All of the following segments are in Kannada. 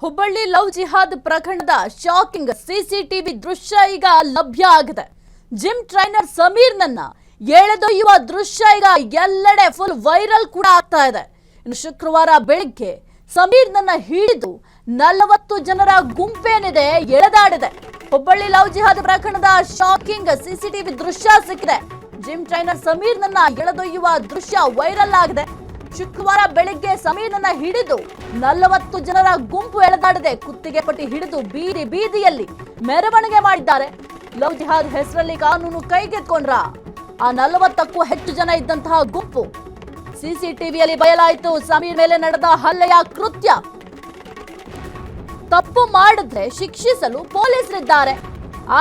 ಹುಬ್ಬಳ್ಳಿ ಲವ್ ಜಿಹಾದ್ ಪ್ರಕರಣದ ಶಾಕಿಂಗ್ ಸಿಸಿಟಿವಿ ದೃಶ್ಯ ಈಗ ಲಭ್ಯ ಆಗಿದೆ. ಜಿಮ್ ಟ್ರೈನರ್ ಸಮೀರ್ನನ್ನ ಎಳೆದೊಯ್ಯುವ ದೃಶ್ಯ ಈಗ ಎಲ್ಲೆಡೆ ಫುಲ್ ವೈರಲ್ ಕೂಡ ಆಗ್ತಾ ಇದೆ. ಇನ್ನು ಶುಕ್ರವಾರ ಬೆಳಿಗ್ಗೆ ಸಮೀರ್ನನ್ನ ಹಿಡಿದು 40 ಜನರ ಗುಂಪೇನಿದೆ ಎಳೆದಾಡಿದೆ. ಹುಬ್ಬಳ್ಳಿ ಲವ್ ಜಿಹಾದ್ ಪ್ರಕರಣದ ಶಾಕಿಂಗ್ ಸಿಸಿಟಿವಿ ದೃಶ್ಯ ಸಿಕ್ಕಿದೆ. ಜಿಮ್ ಟ್ರೈನರ್ ಸಮೀರ್ನನ್ನ ಎಳೆದೊಯ್ಯುವ ದೃಶ್ಯ ವೈರಲ್ ಆಗಿದೆ. ಶುಕ್ರವಾರ ಬೆಳಿಗ್ಗೆ ಸಮೀರ್ನನ್ನ ಹಿಡಿದು 40 ಜನರ ಗುಂಪು ಎಳೆದಾಡಿದೆ. ಕುತ್ತಿಗೆ ಪಟ್ಟಿ ಹಿಡಿದು ಬೀದಿ ಬೀದಿಯಲ್ಲಿ ಮೆರವಣಿಗೆ ಮಾಡಿದ್ದಾರೆ. ಲವ್ ಜಿಹಾದ್ ಹೆಸರಲ್ಲಿ ಕಾನೂನು ಕೈಗೆತ್ಕೊಂಡ್ರ ಆ 40ಕ್ಕೂ ಹೆಚ್ಚು ಜನ ಇದ್ದಂತಹ ಗುಂಪು. ಸಿಸಿಟಿವಿಯಲ್ಲಿ ಬಯಲಾಯಿತು ಸಮೀರ್ ಮೇಲೆ ನಡೆದ ಹಲ್ಲೆಯ ಕೃತ್ಯ. ತಪ್ಪು ಮಾಡಿದ್ರೆ ಶಿಕ್ಷಿಸಲು ಪೊಲೀಸರಿದ್ದಾರೆ,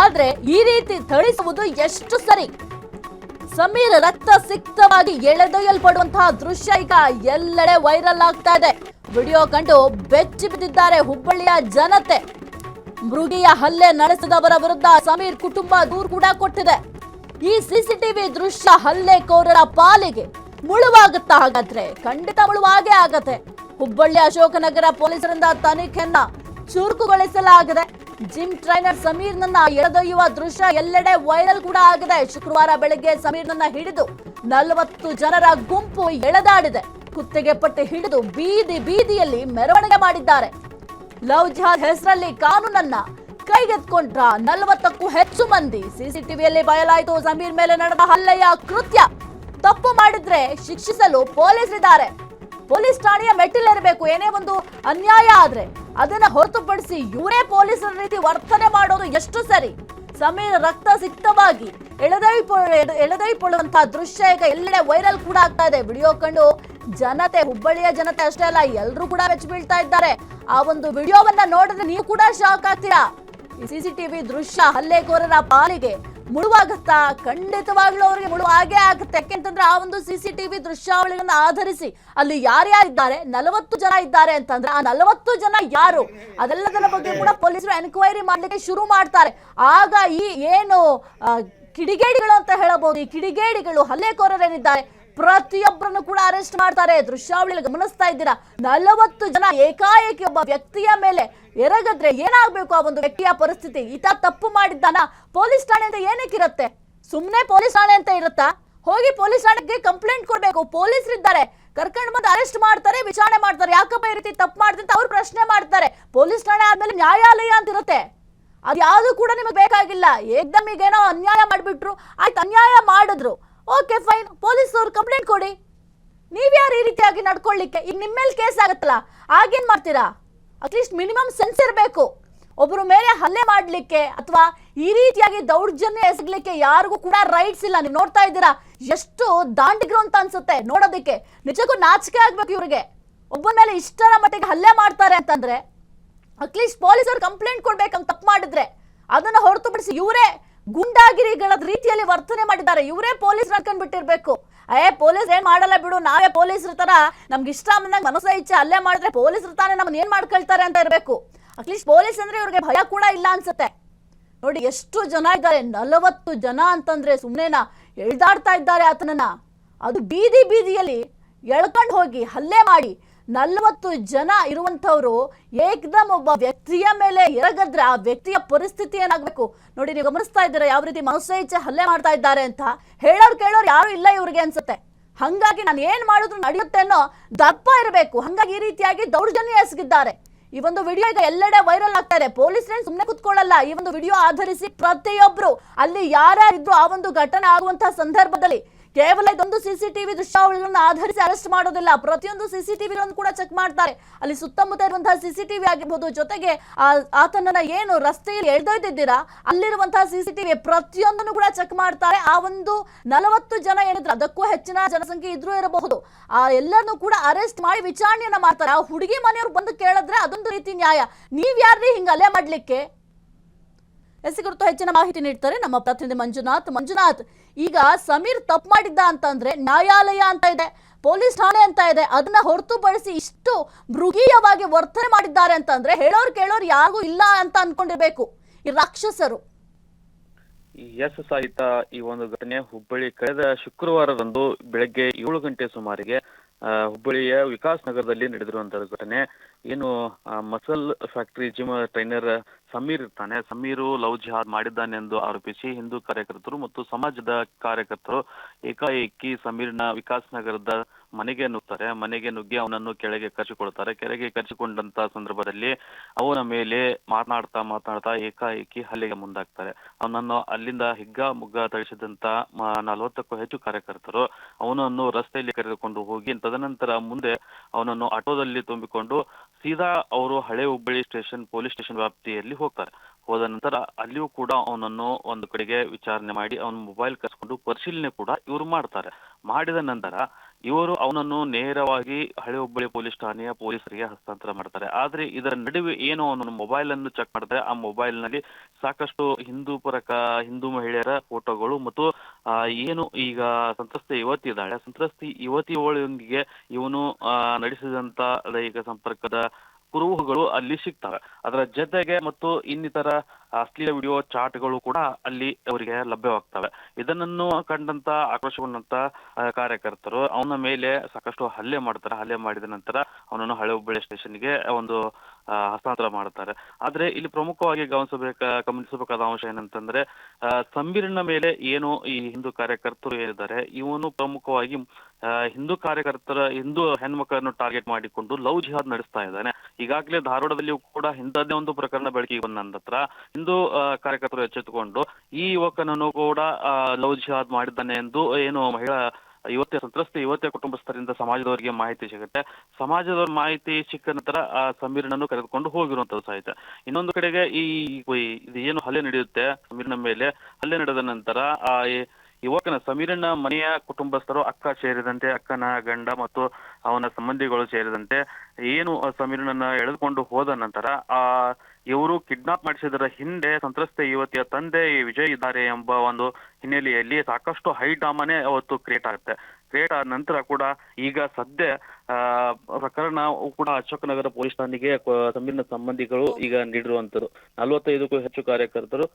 ಆದ್ರೆ ಈ ರೀತಿ ಥಳಿಸುವುದು ಎಷ್ಟು ಸರಿ? ಸಮೀರ್ ರಕ್ತ ಸಿಕ್ತವಾಗಿ ಎಳೆದೊಯ್ಯಲ್ಪಡುವಂತಹ ದೃಶ್ಯ ಈಗ ಎಲ್ಲೆಡೆ ವೈರಲ್ ಆಗ್ತಾ ಇದೆ. ವಿಡಿಯೋ ಕಂಡು ಬೆಚ್ಚಿ ಬಿದ್ದಿದ್ದಾರೆ ಹುಬ್ಬಳ್ಳಿಯ ಜನತೆ. ಮೃಗೀಯ ಹಲ್ಲೆ ನಡೆಸಿದವರ ವಿರುದ್ಧ ಸಮೀರ್ ಕುಟುಂಬ ದೂರು ಕೂಡ ಕೊಟ್ಟಿದೆ. ಈ ಸಿಸಿಟಿವಿ ದೃಶ್ಯ ಹಲ್ಲೆಕೋರರ ಪಾಲಿಗೆ ಮುಳುವಾಗುತ್ತಾ? ಹಾಗಾದ್ರೆ ಖಂಡಿತ ಮುಳುವಾಗೇ ಆಗತ್ತೆ. ಹುಬ್ಬಳ್ಳಿ ಅಶೋಕನಗರ ಪೊಲೀಸರಿಂದ ತನಿಖೆಯನ್ನ ಚುರುಕುಗೊಳಿಸಲಾಗಿದೆ. ಜಿಮ್ ಟ್ರೈನರ್ ಸಮೀರ್ನನ್ನ ಎಳೆದೊಯ್ಯುವ ದೃಶ್ಯ ಎಲ್ಲೆಡೆ ವೈರಲ್ ಕೂಡ ಆಗಿದೆ. ಶುಕ್ರವಾರ ಬೆಳಗ್ಗೆ ಸಮೀರ್ನನ್ನ ಹಿಡಿದು 40 ಜನರ ಗುಂಪು ಎಳೆದಾಡಿದೆ. ಕುತ್ತಿಗೆ ಪಟ್ಟಿ ಹಿಡಿದು ಬೀದಿ ಬೀದಿಯಲ್ಲಿ ಮೆರವಣಿಗೆ ಮಾಡಿದ್ದಾರೆ. ಲವ್ ಜಿಹಾದ್ ಹೆಸರಲ್ಲಿ ಕಾನೂನನ್ನ ಕೈಗೆತ್ಕೊಂಡ್ರ 40ಕ್ಕೂ ಹೆಚ್ಚು ಮಂದಿ. ಸಿಸಿಟಿವಿಯಲ್ಲಿ ಬಯಲಾಯಿತು ಸಮೀರ್ ಮೇಲೆ ನಡೆದ ಹಲ್ಲೆಯ ಕೃತ್ಯ. ತಪ್ಪು ಮಾಡಿದ್ರೆ ಶಿಕ್ಷಿಸಲು ಪೊಲೀಸರಿದ್ದಾರೆ. ಪೊಲೀಸ್ ಠಾಣೆಯ ಮೆಟ್ಟಿಲಿರಬೇಕು. ಏನೇ ಒಂದು ಅನ್ಯಾಯ ಆದ್ರೆ ಅದನ್ನ ಹೊರತುಪಡಿಸಿ ಇವರೇ ಪೊಲೀಸರ ರೀತಿ ವರ್ತನೆ ಮಾಡೋದು ಎಷ್ಟು ಸರಿ? ಸಮೀರ್ ರಕ್ತ ಸಿಕ್ತವಾಗಿ ಎಳೆದೊಯ್ಯುವಂತಹ ದೃಶ್ಯ ಈಗ ಎಲ್ಲೆಡೆ ವೈರಲ್ ಕೂಡ ಆಗ್ತಾ ಇದೆ. ವಿಡಿಯೋ ಕಂಡು ಜನತೆ, ಹುಬ್ಬಳ್ಳಿಯ ಜನತೆ ಅಷ್ಟೇ ಅಲ್ಲ, ಎಲ್ಲರೂ ಕೂಡ ಬೆಚ್ಚಿ ಬೀಳ್ತಾ ಇದ್ದಾರೆ. ಆ ಒಂದು ವಿಡಿಯೋವನ್ನ ನೋಡಿದ್ರೆ ನೀವು ಕೂಡ ಶಾಕ್ ಆಗ್ತೀರಾ. ಈ ಸಿಸಿಟಿವಿ ದೃಶ್ಯ ಹಲ್ಲೆಕೋರರ ಪಾಲಿಗೆ ಮುಳುವಾಗುತ್ತಾ? ಖಂಡಿತವಾಗ್ಲೂ ಅವರಿಗೆ ಮುಳುವು ಆಗೇ ಆಗುತ್ತೆ. ಯಾಕೆಂತಂದ್ರೆ ಆ ಒಂದು ಸಿಸಿಟಿವಿ ದೃಶ್ಯಾವಳಿಗಳನ್ನ ಆಧರಿಸಿ ಅಲ್ಲಿ ಯಾರ್ಯಾರಿದ್ದಾರೆ, 40 ಜನ ಇದ್ದಾರೆ ಅಂತಂದ್ರೆ ಆ 40 ಜನ ಯಾರು, ಅದೆಲ್ಲದರ ಬಗ್ಗೆ ಕೂಡ ಪೊಲೀಸರು ಎನ್ಕ್ವೈರಿ ಮಾಡ್ಲಿಕ್ಕೆ ಶುರು ಮಾಡ್ತಾರೆ. ಆಗ ಈ ಏನು ಕಿಡಿಗೇಡಿಗಳು ಅಂತ ಹೇಳಬಹುದು, ಈ ಕಿಡಿಗೇಡಿಗಳು ಹಲ್ಲೆಕೋರರೇನಿದ್ದಾರೆ ಪ್ರತಿಯೊಬ್ಬರನ್ನು ಕೂಡ ಅರೆಸ್ಟ್ ಮಾಡ್ತಾರೆ. ದೃಶ್ಯಾವಳಿ ಗಮನಿಸ್ತಾ ಇದ್ದೀರಾ, 40 ಜನ ಏಕಾಏಕಿ ಒಬ್ಬ ವ್ಯಕ್ತಿಯ ಮೇಲೆ ಎರಗಿದ್ರೆ ಏನಾಗ್ಬೇಕು ಆ ಒಂದು ವ್ಯಕ್ತಿಯ ಪರಿಸ್ಥಿತಿ? ಈತ ತಪ್ಪು ಮಾಡಿದ್ದಾನ? ಪೊಲೀಸ್ ಠಾಣೆ ಅಂತ ಏನಕ್ಕಿರುತ್ತೆ? ಸುಮ್ನೆ ಪೊಲೀಸ್ ಠಾಣೆ ಅಂತ ಇರುತ್ತಾ? ಹೋಗಿ ಪೊಲೀಸ್ ಠಾಣೆಗೆ ಕಂಪ್ಲೇಂಟ್ ಕೊಡ್ಬೇಕು. ಪೊಲೀಸರಿದ್ದಾರೆ, ಕರ್ಕೊಂಡು ಬಂದು ಅರೆಸ್ಟ್ ಮಾಡ್ತಾರೆ, ವಿಚಾರಣೆ ಮಾಡ್ತಾರೆ. ಯಾಕಪ್ಪ ಈ ರೀತಿ ತಪ್ಪು ಮಾಡಿದ್ರೆ ಅಂತ ಅವ್ರು ಪ್ರಶ್ನೆ ಮಾಡ್ತಾರೆ. ಪೊಲೀಸ್ ಠಾಣೆ ಆದ್ಮೇಲೆ ನ್ಯಾಯಾಲಯ ಅಂತ ಇರುತ್ತೆ. ಅದು ಯಾವುದು ಕೂಡ ನಿಮಗೆ ಬೇಕಾಗಿಲ್ಲ. ಏಕ್ದಮ್ ಈಗೇನೋ ಅನ್ಯಾಯ ಮಾಡಿಬಿಟ್ರು, ಆಯ್ತು ಅನ್ಯಾಯ ಮಾಡಿದ್ರು, ಓಕೆ ಫೈನ್, ಪೊಲೀಸ್ ಅವ್ರು ಕಂಪ್ಲೇಂಟ್ ಕೊಡಿ. ನೀವ್ಯಾರು ಈ ರೀತಿಯಾಗಿ ನಡ್ಕೊಳ್ಳಿಕ್ಕೆ? ಈಗ ನಿಮ್ಮ ಮೇಲೆ ಕೇಸ್ ಆಗತ್ತಲ್ಲ, ಆಗೇನ್ ಮಾಡ್ತೀರಾ? ಅಟ್ಲೀಸ್ಟ್ ಮಿನಿಮಮ್ ಸೆನ್ಸ್ ಇರಬೇಕು. ಒಬ್ಬರ ಮೇಲೆ ಹಲ್ಲೆ ಮಾಡ್ಲಿಕ್ಕೆ ಅಥವಾ ಈ ರೀತಿಯಾಗಿ ದೌರ್ಜನ್ಯ ಎಸಗಲಿಕ್ಕೆ ಯಾರಿಗೂ ಕೂಡ ರೈಟ್ಸ್ ಇಲ್ಲ. ನೀವು ನೋಡ್ತಾ ಇದ್ದೀರಾ ಎಷ್ಟು ದಾಂಡಿಗ್ರು ಅಂತ ಅನ್ಸುತ್ತೆ ನೋಡೋದಕ್ಕೆ. ನಿಜಕ್ಕೂ ನಾಚಿಕೆ ಆಗ್ಬೇಕು ಇವ್ರಿಗೆ. ಒಬ್ಬರ ಮೇಲೆ ಇಷ್ಟರ ಮಟ್ಟಿಗೆ ಹಲ್ಲೆ ಮಾಡ್ತಾರೆ ಅಂತಂದ್ರೆ ಅಟ್ಲೀಸ್ಟ್ ಪೊಲೀಸರು ಕಂಪ್ಲೇಂಟ್ ಕೊಡ್ಬೇಕಂತ ತಪ್ಪು ಮಾಡಿದ್ರೆ. ಅದನ್ನ ಹೊರತುಪಡಿಸಿ ಇವರೇ ಗುಂಡಾಗಿರಿಗಳ ರೀತಿಯಲ್ಲಿ ವರ್ತನೆ ಮಾಡಿದ್ದಾರೆ. ಇವರೇ ಪೊಲೀಸ್ ನಡ್ಕೊಂಡ್ ಬಿಟ್ಟಿರ್ಬೇಕು. ಪೊಲೀಸ್ ಏನ್ ಮಾಡಲ್ಲ ಬಿಡು, ನಾವೇ ಪೊಲೀಸರ ತರ ನಮ್ಗೆ ಇಷ್ಟ ಬಂದಾಗ ಮನಸ್ಸ ಇಚ್ಛೆ ಹಲ್ಲೆ ಮಾಡಿದ್ರೆ ಪೊಲೀಸರು ತಾನೇ ನಮ್ಮನ್ನ ಏನ್ ಮಾಡ್ಕೊಳ್ತಾರೆ ಅಂತ ಇರಬೇಕು. ಅಟ್ಲೀಸ್ಟ್ ಪೊಲೀಸ್ ಅಂದ್ರೆ ಇವ್ರಿಗೆ ಭಯ ಕೂಡ ಇಲ್ಲ ಅನ್ಸುತ್ತೆ. ನೋಡಿ ಎಷ್ಟು ಜನ ಇದ್ದಾರೆ, 40 ಜನ ಅಂತಂದ್ರೆ ಸುಮ್ಮನೆನಾ? ಎಳ್ದಾಡ್ತಾ ಇದ್ದಾರೆ ಆತನನ್ನ. ಅದು ಬೀದಿ ಬೀದಿಯಲ್ಲಿ ಎಳ್ಕೊಂಡು ಹೋಗಿ ಹಲ್ಲೆ ಮಾಡಿ 40 ಜನ ಇರುವಂತವ್ರು ಏಕದಮ್ ಒಬ್ಬ ವ್ಯಕ್ತಿಯ ಮೇಲೆ ಎರಗಿದ್ರೆ ಆ ವ್ಯಕ್ತಿಯ ಪರಿಸ್ಥಿತಿ ಏನಾಗಬೇಕು ನೋಡಿ. ನೀವು ಗಮನಿಸ್ತಾ ಇದ್ದೀರಾ ಯಾವ ರೀತಿ ಮನಸ್ಸೇ ಇಚ್ಛೆ ಹಲ್ಲೆ ಮಾಡ್ತಾ ಇದ್ದಾರೆ ಅಂತ. ಹೇಳೋರು ಕೇಳೋರು ಯಾರು ಇಲ್ಲ ಇವ್ರಿಗೆ ಅನ್ಸುತ್ತೆ. ಹಂಗಾಗಿ ನಾನು ಏನ್ ಮಾಡಿದ್ರು ನಡೆಯುತ್ತೆ ಅನ್ನೋ ದಪ್ಪ ಇರಬೇಕು. ಹಂಗಾಗಿ ಈ ರೀತಿಯಾಗಿ ದೌರ್ಜನ್ಯ ಎಸಗಿದ್ದಾರೆ. ಈ ಒಂದು ವಿಡಿಯೋ ಈಗ ಎಲ್ಲೆಡೆ ವೈರಲ್ ಆಗ್ತಾ ಇದೆ. ಪೊಲೀಸರೇನು ಸುಮ್ಮನೆ ಕುತ್ಕೊಳ್ಳಲ್ಲ. ಈ ಒಂದು ವಿಡಿಯೋ ಆಧರಿಸಿ ಪ್ರತಿಯೊಬ್ರು ಅಲ್ಲಿ ಯಾರ್ಯಾರಿದ್ರು ಆ ಒಂದು ಘಟನೆ ಆಗುವಂತಹ ಸಂದರ್ಭದಲ್ಲಿ ಕೇವಲ ಇದೊಂದು ಸಿಸಿಟಿವಿ ದೃಶ್ಯಾವಳಿಗಳನ್ನ ಆಧರಿಸಿ ಅರೆಸ್ಟ್ ಮಾಡೋದಿಲ್ಲ. ಪ್ರತಿಯೊಂದು ಸಿಸಿಟಿವಿಗಳನ್ನು ಕೂಡ ಚೆಕ್ ಮಾಡ್ತಾರೆ. ಅಲ್ಲಿ ಸುತ್ತಮುತ್ತ ಇರುವಂತಹ ಸಿಸಿಟಿವಿ ಆಗಿರ್ಬೋದು, ಜೊತೆಗೆ ಆತನನ್ನ ಏನು ರಸ್ತೆಯಲ್ಲಿ ಎಳೆದೊಯ್ದಿದ್ದೀರಾ ಅಲ್ಲಿರುವಂತಹ ಸಿಸಿಟಿವಿ ಪ್ರತಿಯೊಂದನ್ನು ಕೂಡ ಚೆಕ್ ಮಾಡ್ತಾರೆ. ಆ ಒಂದು 40 ಜನ ಏನಿದ್ರು, ಅದಕ್ಕೂ ಹೆಚ್ಚಿನ ಜನಸಂಖ್ಯೆ ಇದ್ರೂ ಇರಬಹುದು, ಆ ಎಲ್ಲರನ್ನು ಕೂಡ ಅರೆಸ್ಟ್ ಮಾಡಿ ವಿಚಾರಣೆಯನ್ನ ಮಾಡ್ತಾರೆ. ಆ ಹುಡುಗಿ ಮನೆಯವ್ರು ಬಂದು ಕೇಳಿದ್ರೆ ಅದೊಂದು ರೀತಿ ನ್ಯಾಯ. ನೀವ್ ಯಾರ್ರಿ ಹಿಂಗ ಅಲೆ ಮಾಡ್ಲಿಕ್ಕೆ? ಎಸ್ ಕುರಿತು ಹೆಚ್ಚಿನ ಮಾಹಿತಿ ನೀಡ್ತಾರೆ ನಮ್ಮ ಪ್ರತಿನಿಧಿ ಮಂಜುನಾಥ್. ಈಗ ಸಮೀರ್ ತಪ್ಪು ಮಾಡಿದ್ದ ಅಂತಂದ್ರೆ ನ್ಯಾಯಾಲಯ ಅಂತ ಇದೆ, ಪೊಲೀಸ್ ಠಾಣೆ ಅಂತ ಇದೆ. ಅದನ್ನ ಹೊರತುಪಡಿಸಿ ಇಷ್ಟು ಮೃಗೀಯವಾಗಿ ವರ್ತನೆ ಮಾಡಿದ್ದಾರೆ ಅಂತಂದ್ರೆ ಹೇಳೋರು ಕೇಳೋರು ಯಾರಿಗೂ ಇಲ್ಲ ಅಂತ ಅನ್ಕೊಂಡಿರ್ಬೇಕು ಈ ರಾಕ್ಷಸರು. ಎಸ್ ಸಾಹಿತ್ಯ, ಈ ಒಂದು ಘಟನೆ ಹುಬ್ಬಳ್ಳಿ ಕಳೆದ ಶುಕ್ರವಾರದಂದು ಬೆಳಗ್ಗೆ 7 ಗಂಟೆ ಸುಮಾರಿಗೆ ಹುಬ್ಬಳ್ಳಿಯ ವಿಕಾಸ್ ನಗರದಲ್ಲಿ ನಡೆದಿರುವಂತಹ ಘಟನೆ. ಏನು muscle factory gym trainer Sameer ಇರ್ತಾನೆ. ಸಮೀರು ಲವ್ ಜಿಹಾದ್ ಮಾಡಿದ್ದಾನೆ ಎಂದು ಆರೋಪಿಸಿ ಹಿಂದೂ ಕಾರ್ಯಕರ್ತರು ಮತ್ತು ಸಮಾಜದ ಕಾರ್ಯಕರ್ತರು ಏಕಾಏಕಿ ಸಮೀರ್ನ ವಿಕಾಸ್ ನಗರದ ಮನೆಗೆ ನುಗ್ತಾರೆ. ಮನೆಗೆ ನುಗ್ಗಿ ಅವನನ್ನು ಕೆಳಗೆ ಕರೆಸಿಕೊಳ್ತಾರೆ. ಕೆಳಗೆ ಕರೆಸಿಕೊಂಡಂತ ಸಂದರ್ಭದಲ್ಲಿ ಅವನ ಮೇಲೆ ಮಾತನಾಡ್ತಾ ಏಕಾಏಕಿ ಹಲ್ಲೆಗೆ ಮುಂದಾಗ್ತಾರೆ. ಅವನನ್ನು ಅಲ್ಲಿಂದ ಹಿಗ್ಗ ಮುಗ್ಗ ಥಳಿಸಿದಂತ 40ಕ್ಕೂ ಹೆಚ್ಚು ಕಾರ್ಯಕರ್ತರು ಅವನನ್ನು ರಸ್ತೆಯಲ್ಲಿ ಕರೆದುಕೊಂಡು ಹೋಗಿ ತದನಂತರ ಮುಂದೆ ಅವನನ್ನು ಆಟೋದಲ್ಲಿ ತುಂಬಿಕೊಂಡು ಸೀದಾ ಅವರು ಹಳೆ ಹುಬ್ಬಳ್ಳಿ ಪೊಲೀಸ್ ಸ್ಟೇಷನ್ ವ್ಯಾಪ್ತಿಯಲ್ಲಿ ಹೋಗ್ತಾರೆ. ಹೋದ ನಂತರ ಅಲ್ಲಿಯೂ ಕೂಡ ಅವನನ್ನು ಒಂದು ಕಡೆಗೆ ವಿಚಾರಣೆ ಮಾಡಿ ಅವನ ಮೊಬೈಲ್ ಕಸ್ಕೊಂಡು ಪರಿಶೀಲನೆ ಕೂಡ ಇವರು ಮಾಡ್ತಾರೆ. ಮಾಡಿದ ನಂತರ ಇವರು ಅವನನ್ನು ನೇರವಾಗಿ ಹಳೆ ಹುಬ್ಬಳ್ಳಿ ಪೊಲೀಸ್ ಠಾಣೆಯ ಪೊಲೀಸರಿಗೆ ಹಸ್ತಾಂತರ ಮಾಡ್ತಾರೆ. ಆದ್ರೆ ಇದರ ನಡುವೆ ಏನು ಅವನ ಮೊಬೈಲ್ ಅನ್ನು ಚೆಕ್ ಮಾಡ್ತಾರೆ. ಆ ಮೊಬೈಲ್ ನಲ್ಲಿ ಸಾಕಷ್ಟು ಹಿಂದೂ ಮಹಿಳೆಯರ ಫೋಟೋಗಳು ಮತ್ತು ಏನು ಈಗ ಸಂತ್ರಸ್ತೆ ಯುವತಿ ಇದ್ದಾಳೆ, ಸಂತ್ರಸ್ತೆ ಯುವತಿಯೊಳಗೆ ಇವನು ನಡೆಸಿದಂತ ಲೈಂಗಿಕ ಸಂಪರ್ಕದ ಕುರುಹುಗಳು ಅಲ್ಲಿ ಸಿಗ್ತವೆ. ಅದರ ಜೊತೆಗೆ ಮತ್ತು ಇನ್ನಿತರ ಅಶ್ಲೀಲ ವಿಡಿಯೋ ಚಾಟ್ಗಳು ಕೂಡ ಅಲ್ಲಿ ಅವರಿಗೆ ಲಭ್ಯವಾಗ್ತವೆ. ಇದನ್ನು ಕಂಡಂತ ಆಕ್ರೋಶಗೊಂಡಂತ ಕಾರ್ಯಕರ್ತರು ಅವನ ಮೇಲೆ ಸಾಕಷ್ಟು ಹಲ್ಲೆ ಮಾಡ್ತಾರೆ. ಹಲ್ಲೆ ಮಾಡಿದ ನಂತರ ಅವನನ್ನು ಹಳೆ ಹುಬ್ಬಳ್ಳಿ ಸ್ಟೇಷನ್ಗೆ ಒಂದು ಹಸ್ತಾಂತರ ಮಾಡ್ತಾರೆ. ಆದ್ರೆ ಇಲ್ಲಿ ಪ್ರಮುಖವಾಗಿ ಗಮನಿಸಬೇಕಾದ ಅಂಶ ಏನಂತಂದ್ರೆ ಸಮೀರ್ನ ಮೇಲೆ ಏನು ಈ ಹಿಂದೂ ಕಾರ್ಯಕರ್ತರು ಏನಿದ್ದಾರೆ ಇವನು ಪ್ರಮುಖವಾಗಿ ಹಿಂದೂ ಹೆಣ್ಮಕ್ಕಳನ್ನು ಟಾರ್ಗೆಟ್ ಮಾಡಿಕೊಂಡು ಲವ್ ಜಿಹಾದ್ ನಡೆಸ್ತಾ ಇದ್ದಾನೆ. ಈಗಾಗಲೇ ಧಾರವಾಡದಲ್ಲಿಯೂ ಕೂಡ ಇಂಥದ್ದೇ ಒಂದು ಪ್ರಕರಣ ಬೆಳಕಿಗೆ ಬಂದ ನಂತರ ಹಿಂದೂ ಕಾರ್ಯಕರ್ತರು ಎಚ್ಚೆತ್ತುಕೊಂಡು ಈ ಯುವಕನನ್ನು ಕೂಡ ಲವ್ ಜಿಹಾದ್ ಮಾಡಿದ್ದಾನೆ ಎಂದು ಏನು ಸಂತ್ರಸ್ತ ಯುವತಿಯ ಕುಟುಂಬಸ್ಥರಿಂದ ಸಮಾಜದವರಿಗೆ ಮಾಹಿತಿ ಸಿಗುತ್ತೆ. ಸಮಾಜದವರ ಮಾಹಿತಿ ಸಿಕ್ಕ ನಂತರ ಆ ಸಮೀರ್ನನ್ನು ಕರೆದುಕೊಂಡು ಹೋಗಿರುವಂತದ್ದು ಸಾಹಿತ್ಯ. ಇನ್ನೊಂದು ಕಡೆಗೆ ಇದು ಏನು ಹಲ್ಲೆ ನಡೆಯುತ್ತೆ ಸಮೀರ್ನ ಮೇಲೆ, ಹಲ್ಲೆ ನಡೆದ ನಂತರ ಯುವಕನ ಸಮೀರನ ಮನೆಯ ಕುಟುಂಬಸ್ಥರು ಅಕ್ಕನ ಗಂಡ ಮತ್ತು ಅವನ ಸಂಬಂಧಿಗಳು ಸೇರಿದಂತೆ ಏನು ಸಮೀರನನ್ನ ಎಳೆದುಕೊಂಡು ಹೋದ ನಂತರ ಇವರು ಕಿಡ್ನಾಪ್ ಮಾಡಿಸಿದರ ಹಿಂದೆ ಸಂತ್ರಸ್ತ ಯುವತಿಯ ತಂದೆ ವಿಜಯ್ ಇದ್ದಾರೆ ಎಂಬ ಒಂದು ಹಿನ್ನೆಲೆಯಲ್ಲಿ ಸಾಕಷ್ಟು ಹೈ ಡ್ರಾಮಾನೇ ಅವತ್ತು ಕ್ರಿಯೇಟ್ ಆಗುತ್ತೆ. ಕ್ರಿಯೇಟ್ ಆದ ನಂತರ ಕೂಡ ಈಗ ಸದ್ಯ ಪ್ರಕರಣ ಕೂಡ ಅಶೋಕನಗರ ಪೊಲೀಸ್ ಠಾಣೆಗೆ ಸಮೀರ್ನ ಸಂಬಂಧಿಗಳು ಈಗ ನೀಡಿರುವಂತದ್ದು. 45ಕ್ಕೂ ಹೆಚ್ಚು ಕಾರ್ಯಕರ್ತರು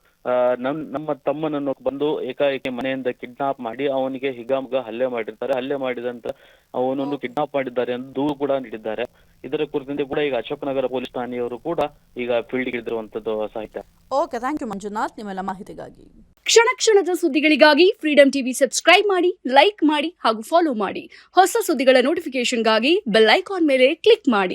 ನಮ್ಮ ತಮ್ಮನನ್ನು ಬಂದು ಏಕಾಏಕಿ ಮನೆಯಿಂದ ಕಿಡ್ನಾಪ್ ಮಾಡಿ ಅವನಿಗೆ ಹಿಗ್ಗಾಮುಗ್ಗ ಹಲ್ಲೆ ಮಾಡಿರ್ತಾರೆ. ಹಲ್ಲೆ ಮಾಡಿದಂತ ಅವನನ್ನು ಕಿಡ್ನಾಪ್ ಮಾಡಿದ್ದಾರೆ ಎಂದು ದೂರು ಕೂಡ ನೀಡಿದ್ದಾರೆ. ಇದರ ಕುರಿತಂತೆ ಕೂಡ ಈಗ ಅಶೋಕನಗರ ಪೊಲೀಸ್ ಠಾಣೆಯವರು ಕೂಡ ಈಗ ಫೀಲ್ಡ್ಗೆ ಇಳಿದಿರುವಂತದ್ದು ಸಾಹಿತ್ಯ. ಓಕೆ, ಥ್ಯಾಂಕ್ ಯು ಮಂಜುನಾಥ್ ನಿಮ್ಮೆಲ್ಲ ಮಾಹಿತಿಗಾಗಿ. ಕ್ಷಣ ಕ್ಷಣದ ಸುದ್ದಿಗಳಿಗಾಗಿ ಫ್ರೀಡಂ ಟಿವಿ ಸಬ್ಸ್ಕ್ರೈಬ್ ಮಾಡಿ, ಲೈಕ್ ಮಾಡಿ ಹಾಗೂ ಫಾಲೋ ಮಾಡಿ. ಹೊಸ ಸುದ್ದಿಗಳ ನೋಟಿಫಿಕೇಶನ್ಗಾಗಿ ಬೆಲ್ ಐಕಾನ್ ಮೇಲೆ ಕ್ಲಿಕ್ ಮಾಡಿ.